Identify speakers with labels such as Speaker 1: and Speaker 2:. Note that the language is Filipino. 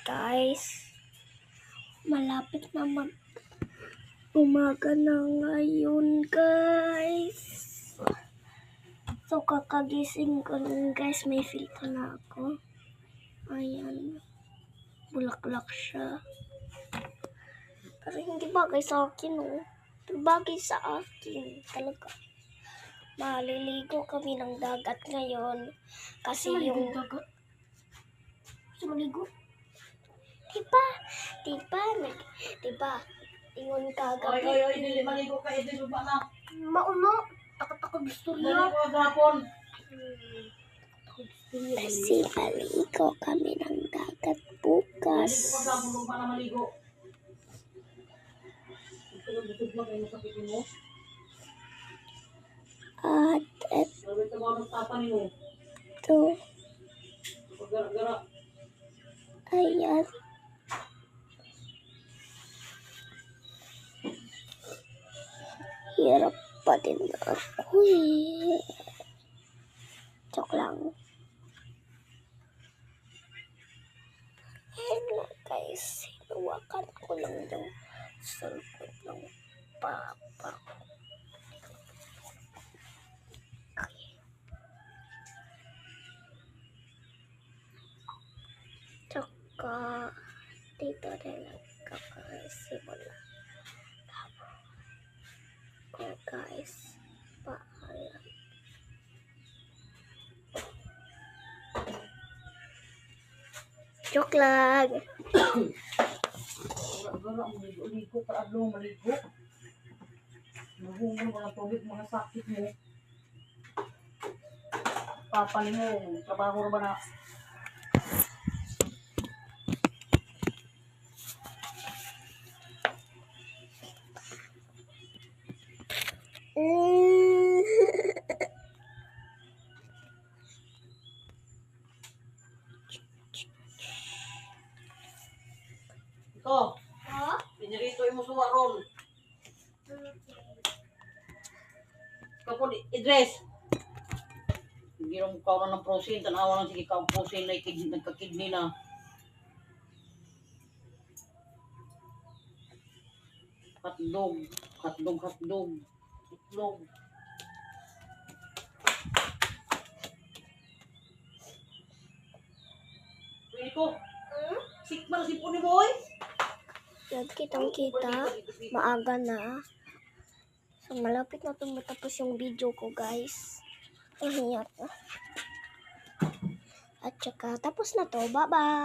Speaker 1: Guys, malapit na umaga na ngayon, guys. So, kakagising ko nun, guys. May filter na ako. Ayan. Bulaklak siya. Pero hindi bagay sa akin, oh. Pero bagay sa akin. Talaga. Maliligo kami ng dagat ngayon. Kasi yung dagat. Gusto maligo? Diba? Ingon kagabi.
Speaker 2: Oy, dili maligo ka, dili ba na?
Speaker 1: Mauno. Takot ako gusto niya.
Speaker 2: Maligo gapon.
Speaker 1: Kasi maligo kami ng dagat bukas.
Speaker 2: Maligo ka gapon, ba na maligo? Tutulog mo kayo sa pitin mo.
Speaker 1: At
Speaker 2: Sabi ka ba ng tapa niyo?
Speaker 1: ito.
Speaker 2: Gara-gara.
Speaker 1: Ayan. Hirap pa din ako eh. Joke lang. Hello guys. Hinuwakan ko lang yung cellphone ng papa ko. Tsaka dito rin nagkakasimula. Ko guys. Paalam. Joke lang.
Speaker 2: Gara-gara, maligo ka adlong maligo. Nahungon mga tubig, mga sakit mo. Papali mo, trabaho ba na? Ito, pinirito yung musuwa ron. Kapon, i-dress. Hindi rin mukha na ng protein. Tanawa lang sige ka ang protein na nagka-kidney na. Hotdog. Itlog. Pwede ko. Sikma na si Puni Boy.
Speaker 1: Yan, kitang-kita. Maaga na. So, malapit na tumatapos yung video ko, guys. Ayan. At saka, tapos na to. Bye-bye!